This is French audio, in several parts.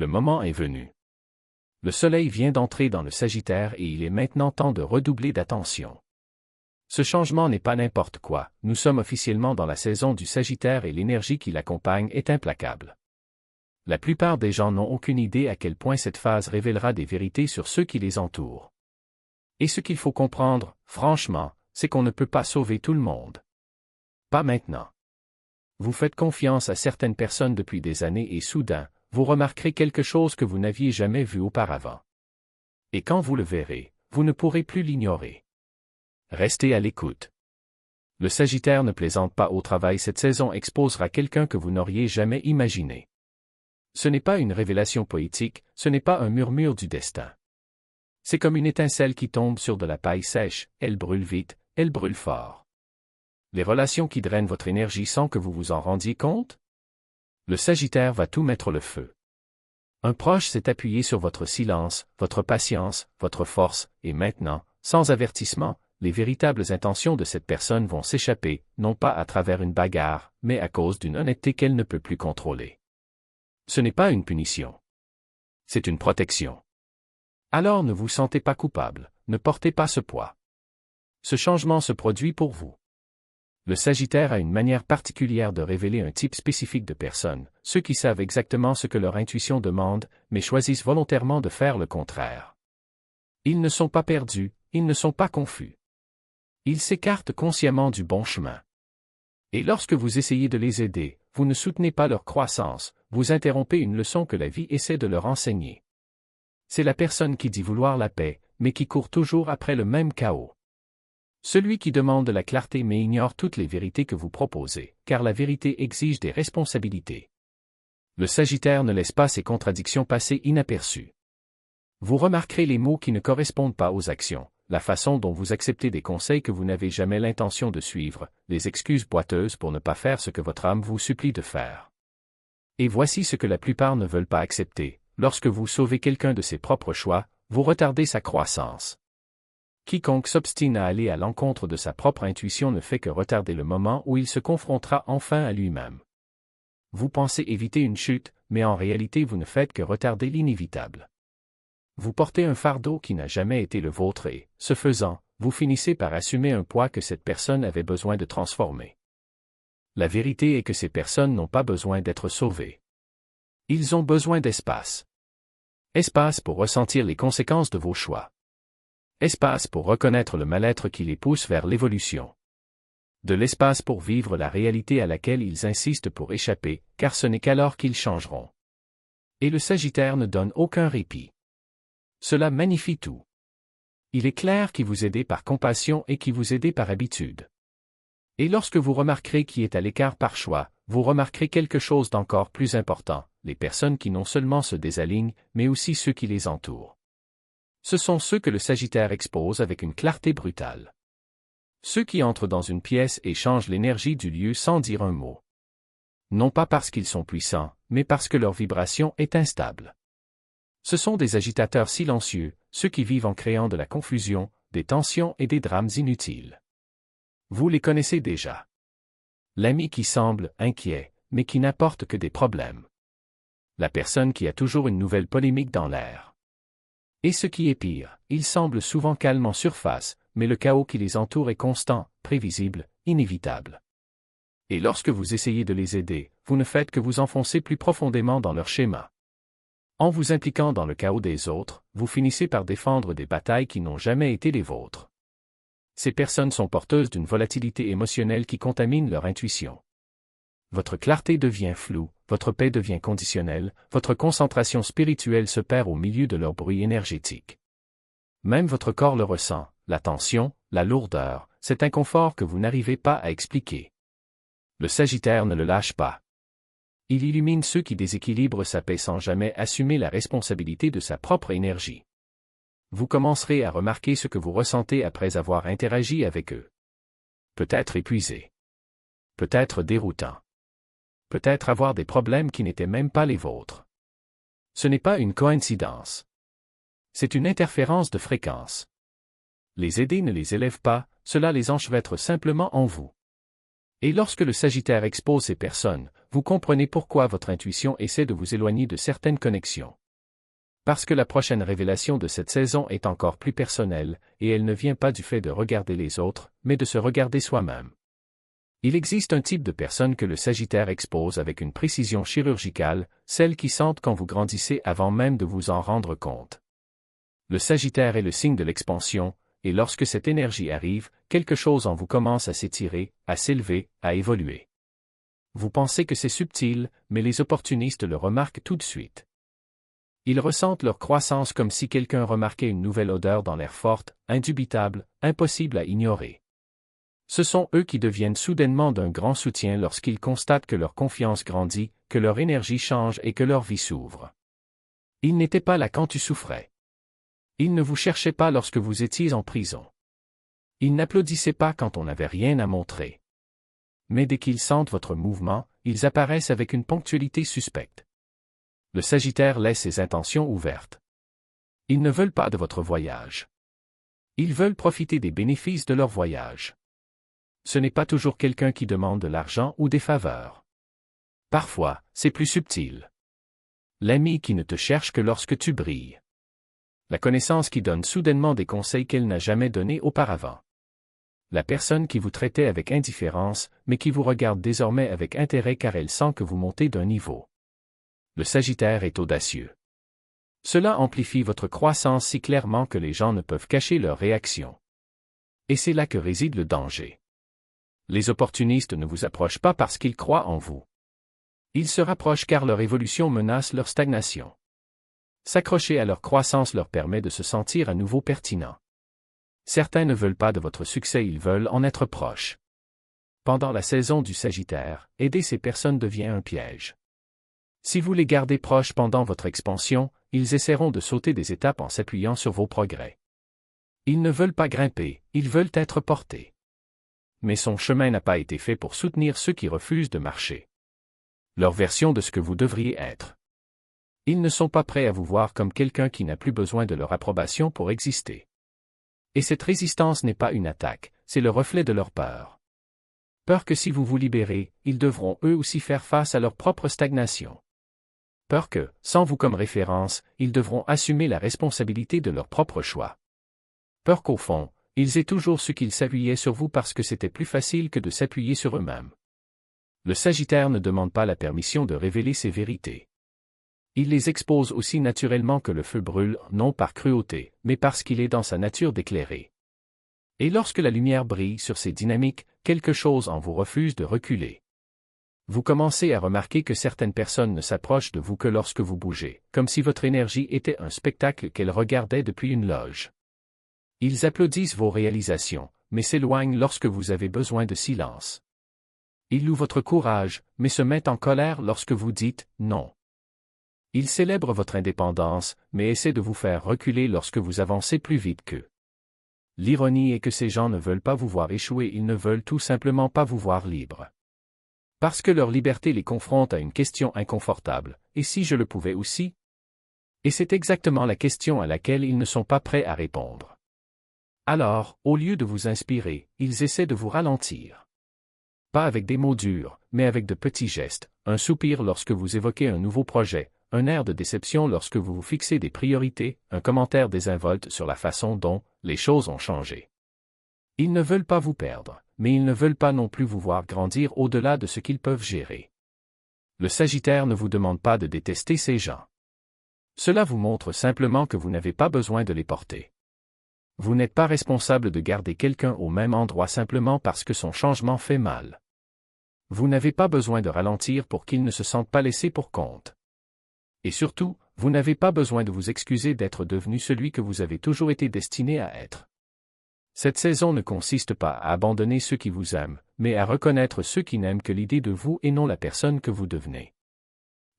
Le moment est venu. Le soleil vient d'entrer dans le Sagittaire et il est maintenant temps de redoubler d'attention. Ce changement n'est pas n'importe quoi, nous sommes officiellement dans la saison du Sagittaire et l'énergie qui l'accompagne est implacable. La plupart des gens n'ont aucune idée à quel point cette phase révélera des vérités sur ceux qui les entourent. Et ce qu'il faut comprendre, franchement, c'est qu'on ne peut pas sauver tout le monde. Pas maintenant. Vous faites confiance à certaines personnes depuis des années et soudain, vous remarquerez quelque chose que vous n'aviez jamais vu auparavant. Et quand vous le verrez, vous ne pourrez plus l'ignorer. Restez à l'écoute. Le Sagittaire ne plaisante pas au travail, cette saison exposera quelqu'un que vous n'auriez jamais imaginé. Ce n'est pas une révélation poétique, ce n'est pas un murmure du destin. C'est comme une étincelle qui tombe sur de la paille sèche, elle brûle vite, elle brûle fort. Les relations qui drainent votre énergie sans que vous vous en rendiez compte? Le Sagittaire va tout mettre le feu. Un proche s'est appuyé sur votre silence, votre patience, votre force, et maintenant, sans avertissement, les véritables intentions de cette personne vont s'échapper, non pas à travers une bagarre, mais à cause d'une honnêteté qu'elle ne peut plus contrôler. Ce n'est pas une punition. C'est une protection. Alors ne vous sentez pas coupable, ne portez pas ce poids. Ce changement se produit pour vous. Le Sagittaire a une manière particulière de révéler un type spécifique de personnes, ceux qui savent exactement ce que leur intuition demande, mais choisissent volontairement de faire le contraire. Ils ne sont pas perdus, ils ne sont pas confus. Ils s'écartent consciemment du bon chemin. Et lorsque vous essayez de les aider, vous ne soutenez pas leur croissance, vous interrompez une leçon que la vie essaie de leur enseigner. C'est la personne qui dit vouloir la paix, mais qui court toujours après le même chaos. Celui qui demande de la clarté mais ignore toutes les vérités que vous proposez, car la vérité exige des responsabilités. Le Sagittaire ne laisse pas ces contradictions passer inaperçues. Vous remarquerez les mots qui ne correspondent pas aux actions, la façon dont vous acceptez des conseils que vous n'avez jamais l'intention de suivre, les excuses boiteuses pour ne pas faire ce que votre âme vous supplie de faire. Et voici ce que la plupart ne veulent pas accepter, lorsque vous sauvez quelqu'un de ses propres choix, vous retardez sa croissance. Quiconque s'obstine à aller à l'encontre de sa propre intuition ne fait que retarder le moment où il se confrontera enfin à lui-même. Vous pensez éviter une chute, mais en réalité vous ne faites que retarder l'inévitable. Vous portez un fardeau qui n'a jamais été le vôtre et, ce faisant, vous finissez par assumer un poids que cette personne avait besoin de transformer. La vérité est que ces personnes n'ont pas besoin d'être sauvées. Ils ont besoin d'espace. Espace pour ressentir les conséquences de vos choix. Espace pour reconnaître le mal-être qui les pousse vers l'évolution. De l'espace pour vivre la réalité à laquelle ils insistent pour échapper, car ce n'est qu'alors qu'ils changeront. Et le Sagittaire ne donne aucun répit. Cela magnifie tout. Il est clair qui vous aidez par compassion et qui vous aidez par habitude. Et lorsque vous remarquerez qui est à l'écart par choix, vous remarquerez quelque chose d'encore plus important, les personnes qui non seulement se désalignent, mais aussi ceux qui les entourent. Ce sont ceux que le Sagittaire expose avec une clarté brutale. Ceux qui entrent dans une pièce et changent l'énergie du lieu sans dire un mot. Non pas parce qu'ils sont puissants, mais parce que leur vibration est instable. Ce sont des agitateurs silencieux, ceux qui vivent en créant de la confusion, des tensions et des drames inutiles. Vous les connaissez déjà. L'ami qui semble inquiet, mais qui n'apporte que des problèmes. La personne qui a toujours une nouvelle polémique dans l'air. Et ce qui est pire, ils semblent souvent calmes en surface, mais le chaos qui les entoure est constant, prévisible, inévitable. Et lorsque vous essayez de les aider, vous ne faites que vous enfoncer plus profondément dans leur schéma. En vous impliquant dans le chaos des autres, vous finissez par défendre des batailles qui n'ont jamais été les vôtres. Ces personnes sont porteuses d'une volatilité émotionnelle qui contamine leur intuition. Votre clarté devient floue, votre paix devient conditionnelle, votre concentration spirituelle se perd au milieu de leur bruit énergétique. Même votre corps le ressent, la tension, la lourdeur, cet inconfort que vous n'arrivez pas à expliquer. Le Sagittaire ne le lâche pas. Il illumine ceux qui déséquilibrent sa paix sans jamais assumer la responsabilité de sa propre énergie. Vous commencerez à remarquer ce que vous ressentez après avoir interagi avec eux. Peut-être épuisé. Peut-être déroutant. Peut-être avoir des problèmes qui n'étaient même pas les vôtres. Ce n'est pas une coïncidence. C'est une interférence de fréquence. Les aider ne les élève pas, cela les enchevêtre simplement en vous. Et lorsque le Sagittaire expose ces personnes, vous comprenez pourquoi votre intuition essaie de vous éloigner de certaines connexions. Parce que la prochaine révélation de cette saison est encore plus personnelle, et elle ne vient pas du fait de regarder les autres, mais de se regarder soi-même. Il existe un type de personne que le Sagittaire expose avec une précision chirurgicale, celle qui sentent quand vous grandissez avant même de vous en rendre compte. Le Sagittaire est le signe de l'expansion, et lorsque cette énergie arrive, quelque chose en vous commence à s'étirer, à s'élever, à évoluer. Vous pensez que c'est subtil, mais les opportunistes le remarquent tout de suite. Ils ressentent leur croissance comme si quelqu'un remarquait une nouvelle odeur dans l'air forte, indubitable, impossible à ignorer. Ce sont eux qui deviennent soudainement d'un grand soutien lorsqu'ils constatent que leur confiance grandit, que leur énergie change et que leur vie s'ouvre. Ils n'étaient pas là quand tu souffrais. Ils ne vous cherchaient pas lorsque vous étiez en prison. Ils n'applaudissaient pas quand on n'avait rien à montrer. Mais dès qu'ils sentent votre mouvement, ils apparaissent avec une ponctualité suspecte. Le Sagittaire laisse ses intentions ouvertes. Ils ne veulent pas de votre voyage. Ils veulent profiter des bénéfices de leur voyage. Ce n'est pas toujours quelqu'un qui demande de l'argent ou des faveurs. Parfois, c'est plus subtil. L'ami qui ne te cherche que lorsque tu brilles. La connaissance qui donne soudainement des conseils qu'elle n'a jamais donnés auparavant. La personne qui vous traitait avec indifférence, mais qui vous regarde désormais avec intérêt car elle sent que vous montez d'un niveau. Le Sagittaire est audacieux. Cela amplifie votre croissance si clairement que les gens ne peuvent cacher leur réaction. Et c'est là que réside le danger. Les opportunistes ne vous approchent pas parce qu'ils croient en vous. Ils se rapprochent car leur évolution menace leur stagnation. S'accrocher à leur croissance leur permet de se sentir à nouveau pertinent. Certains ne veulent pas de votre succès, ils veulent en être proches. Pendant la saison du Sagittaire, aider ces personnes devient un piège. Si vous les gardez proches pendant votre expansion, ils essaieront de sauter des étapes en s'appuyant sur vos progrès. Ils ne veulent pas grimper, ils veulent être portés. Mais son chemin n'a pas été fait pour soutenir ceux qui refusent de marcher. Leur version de ce que vous devriez être. Ils ne sont pas prêts à vous voir comme quelqu'un qui n'a plus besoin de leur approbation pour exister. Et cette résistance n'est pas une attaque, c'est le reflet de leur peur. Peur que si vous vous libérez, ils devront eux aussi faire face à leur propre stagnation. Peur que, sans vous comme référence, ils devront assumer la responsabilité de leur propre choix. Peur qu'au fond, ils aient toujours su qu'ils s'appuyaient sur vous parce que c'était plus facile que de s'appuyer sur eux-mêmes. Le Sagittaire ne demande pas la permission de révéler ses vérités. Il les expose aussi naturellement que le feu brûle, non par cruauté, mais parce qu'il est dans sa nature d'éclairer. Et lorsque la lumière brille sur ces dynamiques, quelque chose en vous refuse de reculer. Vous commencez à remarquer que certaines personnes ne s'approchent de vous que lorsque vous bougez, comme si votre énergie était un spectacle qu'elles regardaient depuis une loge. Ils applaudissent vos réalisations, mais s'éloignent lorsque vous avez besoin de silence. Ils louent votre courage, mais se mettent en colère lorsque vous dites « non ». Ils célèbrent votre indépendance, mais essaient de vous faire reculer lorsque vous avancez plus vite qu'eux. L'ironie est que ces gens ne veulent pas vous voir échouer, ils ne veulent tout simplement pas vous voir libre. Parce que leur liberté les confronte à une question inconfortable, et si je le pouvais aussi? Et c'est exactement la question à laquelle ils ne sont pas prêts à répondre. Alors, au lieu de vous inspirer, ils essaient de vous ralentir. Pas avec des mots durs, mais avec de petits gestes, un soupir lorsque vous évoquez un nouveau projet, un air de déception lorsque vous vous fixez des priorités, un commentaire désinvolte sur la façon dont les choses ont changé. Ils ne veulent pas vous perdre, mais ils ne veulent pas non plus vous voir grandir au-delà de ce qu'ils peuvent gérer. Le Sagittaire ne vous demande pas de détester ces gens. Cela vous montre simplement que vous n'avez pas besoin de les porter. Vous n'êtes pas responsable de garder quelqu'un au même endroit simplement parce que son changement fait mal. Vous n'avez pas besoin de ralentir pour qu'il ne se sente pas laissé pour compte. Et surtout, vous n'avez pas besoin de vous excuser d'être devenu celui que vous avez toujours été destiné à être. Cette saison ne consiste pas à abandonner ceux qui vous aiment, mais à reconnaître ceux qui n'aiment que l'idée de vous et non la personne que vous devenez.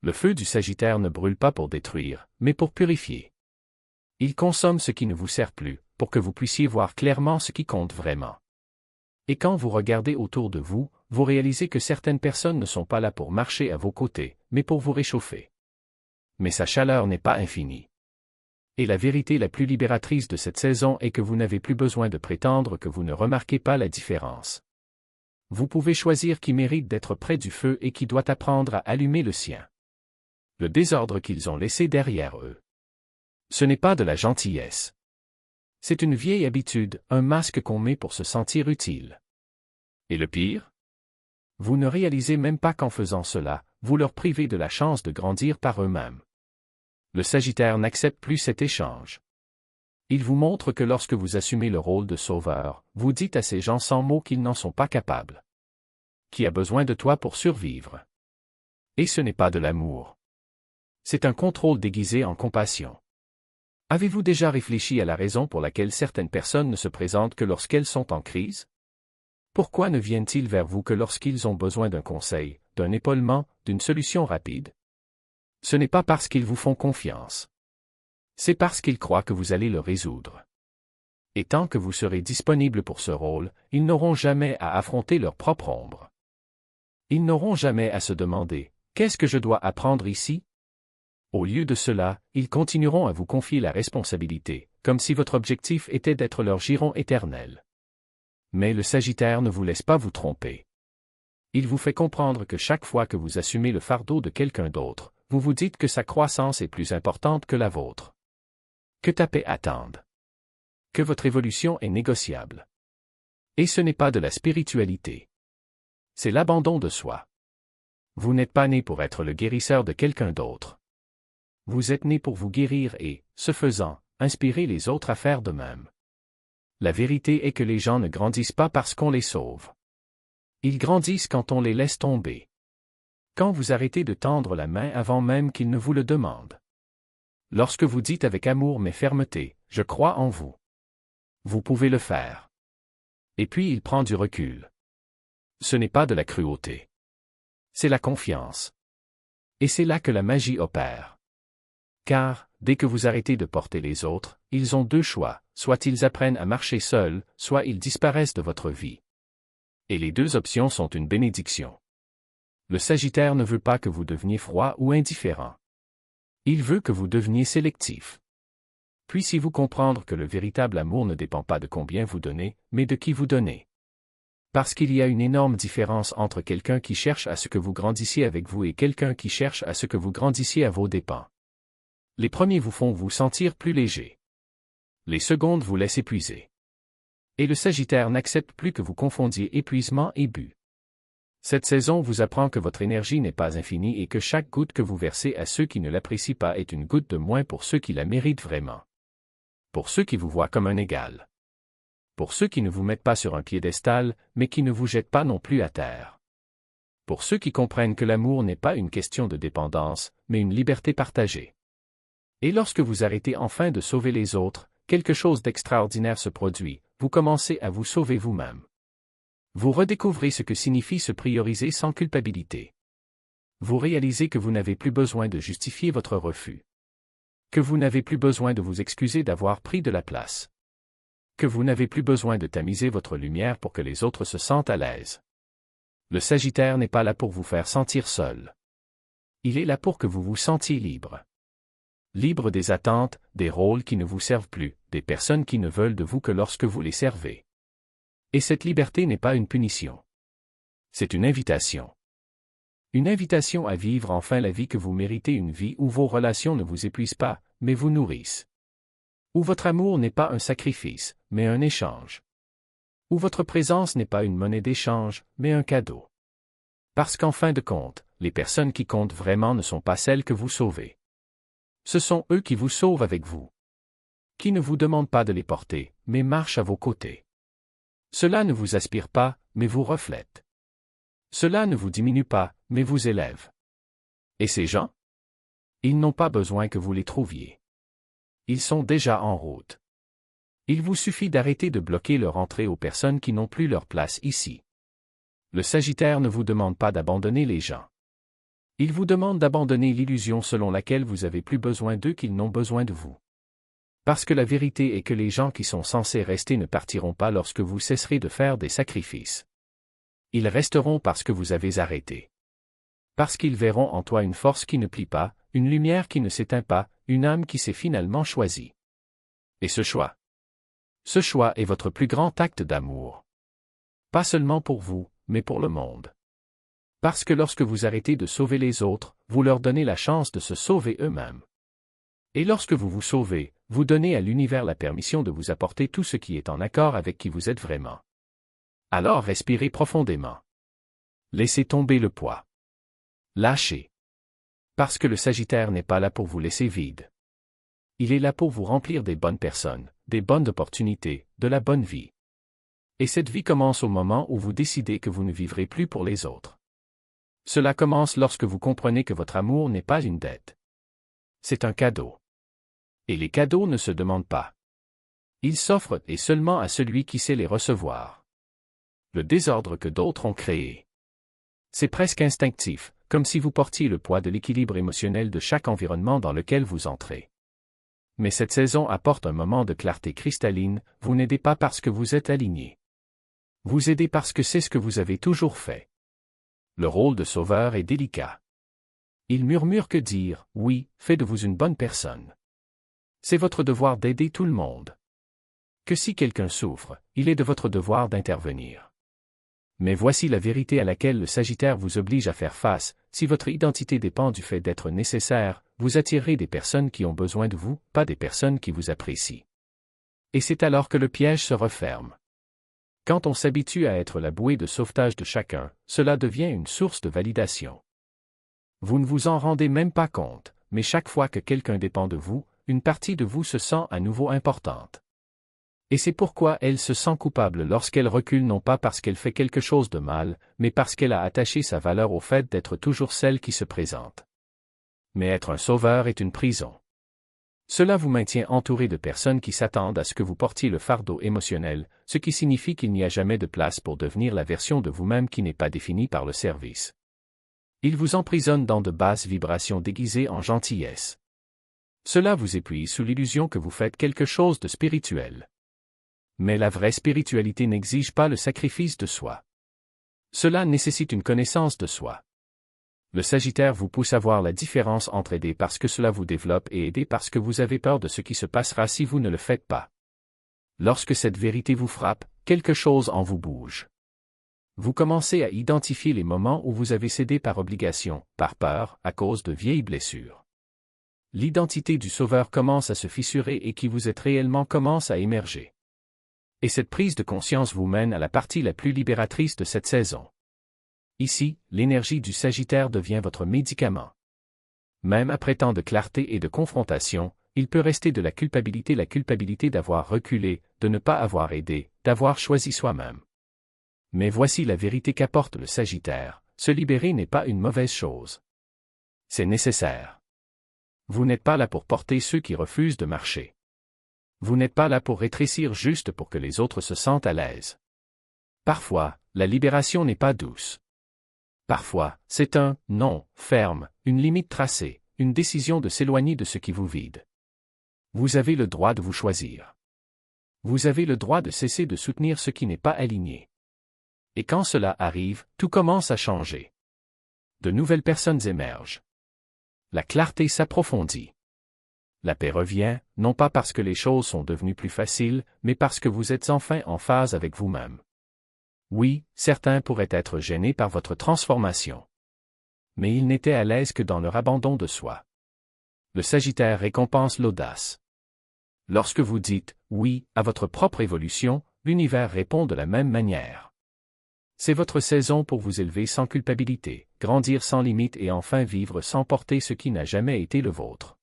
Le feu du Sagittaire ne brûle pas pour détruire, mais pour purifier. Il consomme ce qui ne vous sert plus, pour que vous puissiez voir clairement ce qui compte vraiment. Et quand vous regardez autour de vous, vous réalisez que certaines personnes ne sont pas là pour marcher à vos côtés, mais pour vous réchauffer. Mais sa chaleur n'est pas infinie. Et la vérité la plus libératrice de cette saison est que vous n'avez plus besoin de prétendre que vous ne remarquez pas la différence. Vous pouvez choisir qui mérite d'être près du feu et qui doit apprendre à allumer le sien. Le désordre qu'ils ont laissé derrière eux. Ce n'est pas de la gentillesse. C'est une vieille habitude, un masque qu'on met pour se sentir utile. Et le pire? Vous ne réalisez même pas qu'en faisant cela, vous leur privez de la chance de grandir par eux-mêmes. Le Sagittaire n'accepte plus cet échange. Il vous montre que lorsque vous assumez le rôle de sauveur, vous dites à ces gens sans mots qu'ils n'en sont pas capables. Qui a besoin de toi pour survivre? Et ce n'est pas de l'amour. C'est un contrôle déguisé en compassion. Avez-vous déjà réfléchi à la raison pour laquelle certaines personnes ne se présentent que lorsqu'elles sont en crise? Pourquoi ne viennent-ils vers vous que lorsqu'ils ont besoin d'un conseil, d'un épaulement, d'une solution rapide? Ce n'est pas parce qu'ils vous font confiance. C'est parce qu'ils croient que vous allez le résoudre. Et tant que vous serez disponible pour ce rôle, ils n'auront jamais à affronter leur propre ombre. Ils n'auront jamais à se demander « Qu'est-ce que je dois apprendre ici ?» Au lieu de cela, ils continueront à vous confier la responsabilité, comme si votre objectif était d'être leur giron éternel. Mais le Sagittaire ne vous laisse pas vous tromper. Il vous fait comprendre que chaque fois que vous assumez le fardeau de quelqu'un d'autre, vous vous dites que sa croissance est plus importante que la vôtre. Que ta paix attende. Que votre évolution est négociable. Et ce n'est pas de la spiritualité. C'est l'abandon de soi. Vous n'êtes pas né pour être le guérisseur de quelqu'un d'autre. Vous êtes né pour vous guérir et, ce faisant, inspirer les autres à faire de même. La vérité est que les gens ne grandissent pas parce qu'on les sauve. Ils grandissent quand on les laisse tomber. Quand vous arrêtez de tendre la main avant même qu'ils ne vous le demandent. Lorsque vous dites avec amour mais fermeté, « Je crois en vous ». Vous pouvez le faire. Et puis il prend du recul. Ce n'est pas de la cruauté. C'est la confiance. Et c'est là que la magie opère. Car, dès que vous arrêtez de porter les autres, ils ont deux choix, soit ils apprennent à marcher seuls, soit ils disparaissent de votre vie. Et les deux options sont une bénédiction. Le Sagittaire ne veut pas que vous deveniez froid ou indifférent. Il veut que vous deveniez sélectif. Puissiez-vous comprendre que le véritable amour ne dépend pas de combien vous donnez, mais de qui vous donnez. Parce qu'il y a une énorme différence entre quelqu'un qui cherche à ce que vous grandissiez avec vous et quelqu'un qui cherche à ce que vous grandissiez à vos dépens. Les premiers vous font vous sentir plus léger. Les secondes vous laissent épuisé. Et le Sagittaire n'accepte plus que vous confondiez épuisement et but. Cette saison vous apprend que votre énergie n'est pas infinie et que chaque goutte que vous versez à ceux qui ne l'apprécient pas est une goutte de moins pour ceux qui la méritent vraiment. Pour ceux qui vous voient comme un égal. Pour ceux qui ne vous mettent pas sur un piédestal, mais qui ne vous jettent pas non plus à terre. Pour ceux qui comprennent que l'amour n'est pas une question de dépendance, mais une liberté partagée. Et lorsque vous arrêtez enfin de sauver les autres, quelque chose d'extraordinaire se produit, vous commencez à vous sauver vous-même. Vous redécouvrez ce que signifie se prioriser sans culpabilité. Vous réalisez que vous n'avez plus besoin de justifier votre refus. Que vous n'avez plus besoin de vous excuser d'avoir pris de la place. Que vous n'avez plus besoin de tamiser votre lumière pour que les autres se sentent à l'aise. Le Sagittaire n'est pas là pour vous faire sentir seul. Il est là pour que vous vous sentiez libre. Libre des attentes, des rôles qui ne vous servent plus, des personnes qui ne veulent de vous que lorsque vous les servez. Et cette liberté n'est pas une punition. C'est une invitation. Une invitation à vivre enfin la vie que vous méritez, une vie où vos relations ne vous épuisent pas, mais vous nourrissent. Où votre amour n'est pas un sacrifice, mais un échange. Où votre présence n'est pas une monnaie d'échange, mais un cadeau. Parce qu'en fin de compte, les personnes qui comptent vraiment ne sont pas celles que vous sauvez. Ce sont eux qui vous sauvent avec vous. Qui ne vous demandent pas de les porter, mais marchent à vos côtés. Cela ne vous aspire pas, mais vous reflète. Cela ne vous diminue pas, mais vous élève. Et ces gens? Ils n'ont pas besoin que vous les trouviez. Ils sont déjà en route. Il vous suffit d'arrêter de bloquer leur entrée aux personnes qui n'ont plus leur place ici. Le Sagittaire ne vous demande pas d'abandonner les gens. Il vous demande d'abandonner l'illusion selon laquelle vous avez plus besoin d'eux qu'ils n'ont besoin de vous. Parce que la vérité est que les gens qui sont censés rester ne partiront pas lorsque vous cesserez de faire des sacrifices. Ils resteront parce que vous avez arrêté. Parce qu'ils verront en toi une force qui ne plie pas, une lumière qui ne s'éteint pas, une âme qui s'est finalement choisie. Et ce choix est votre plus grand acte d'amour. Pas seulement pour vous, mais pour le monde. Parce que lorsque vous arrêtez de sauver les autres, vous leur donnez la chance de se sauver eux-mêmes. Et lorsque vous vous sauvez, vous donnez à l'univers la permission de vous apporter tout ce qui est en accord avec qui vous êtes vraiment. Alors respirez profondément. Laissez tomber le poids. Lâchez. Parce que le Sagittaire n'est pas là pour vous laisser vide. Il est là pour vous remplir des bonnes personnes, des bonnes opportunités, de la bonne vie. Et cette vie commence au moment où vous décidez que vous ne vivrez plus pour les autres. Cela commence lorsque vous comprenez que votre amour n'est pas une dette. C'est un cadeau. Et les cadeaux ne se demandent pas. Ils s'offrent et seulement à celui qui sait les recevoir. Le désordre que d'autres ont créé. C'est presque instinctif, comme si vous portiez le poids de l'équilibre émotionnel de chaque environnement dans lequel vous entrez. Mais cette saison apporte un moment de clarté cristalline, vous n'aidez pas parce que vous êtes aligné. Vous aidez parce que c'est ce que vous avez toujours fait. Le rôle de sauveur est délicat. Il murmure que dire « oui » fait de vous une bonne personne. C'est votre devoir d'aider tout le monde. Que si quelqu'un souffre, il est de votre devoir d'intervenir. Mais voici la vérité à laquelle le Sagittaire vous oblige à faire face, si votre identité dépend du fait d'être nécessaire, vous attirerez des personnes qui ont besoin de vous, pas des personnes qui vous apprécient. Et c'est alors que le piège se referme. Quand on s'habitue à être la bouée de sauvetage de chacun, cela devient une source de validation. Vous ne vous en rendez même pas compte, mais chaque fois que quelqu'un dépend de vous, une partie de vous se sent à nouveau importante. Et c'est pourquoi elle se sent coupable lorsqu'elle recule non pas parce qu'elle fait quelque chose de mal, mais parce qu'elle a attaché sa valeur au fait d'être toujours celle qui se présente. Mais être un sauveur est une prison. Cela vous maintient entouré de personnes qui s'attendent à ce que vous portiez le fardeau émotionnel, ce qui signifie qu'il n'y a jamais de place pour devenir la version de vous-même qui n'est pas définie par le service. Ils vous emprisonnent dans de basses vibrations déguisées en gentillesse. Cela vous épuise sous l'illusion que vous faites quelque chose de spirituel. Mais la vraie spiritualité n'exige pas le sacrifice de soi. Cela nécessite une connaissance de soi. Le Sagittaire vous pousse à voir la différence entre aider parce que cela vous développe et aider parce que vous avez peur de ce qui se passera si vous ne le faites pas. Lorsque cette vérité vous frappe, quelque chose en vous bouge. Vous commencez à identifier les moments où vous avez cédé par obligation, par peur, à cause de vieilles blessures. L'identité du sauveur commence à se fissurer et qui vous êtes réellement commence à émerger. Et cette prise de conscience vous mène à la partie la plus libératrice de cette saison. Ici, l'énergie du Sagittaire devient votre médicament. Même après tant de clarté et de confrontation, il peut rester de la culpabilité d'avoir reculé, de ne pas avoir aidé, d'avoir choisi soi-même. Mais voici la vérité qu'apporte le Sagittaire, se libérer n'est pas une mauvaise chose. C'est nécessaire. Vous n'êtes pas là pour porter ceux qui refusent de marcher. Vous n'êtes pas là pour rétrécir juste pour que les autres se sentent à l'aise. Parfois, la libération n'est pas douce. Parfois, c'est un « non » ferme, une limite tracée, une décision de s'éloigner de ce qui vous vide. Vous avez le droit de vous choisir. Vous avez le droit de cesser de soutenir ce qui n'est pas aligné. Et quand cela arrive, tout commence à changer. De nouvelles personnes émergent. La clarté s'approfondit. La paix revient, non pas parce que les choses sont devenues plus faciles, mais parce que vous êtes enfin en phase avec vous-même. Oui, certains pourraient être gênés par votre transformation. Mais ils n'étaient à l'aise que dans leur abandon de soi. Le Sagittaire récompense l'audace. Lorsque vous dites « oui » à votre propre évolution, l'univers répond de la même manière. C'est votre saison pour vous élever sans culpabilité, grandir sans limite et enfin vivre sans porter ce qui n'a jamais été le vôtre.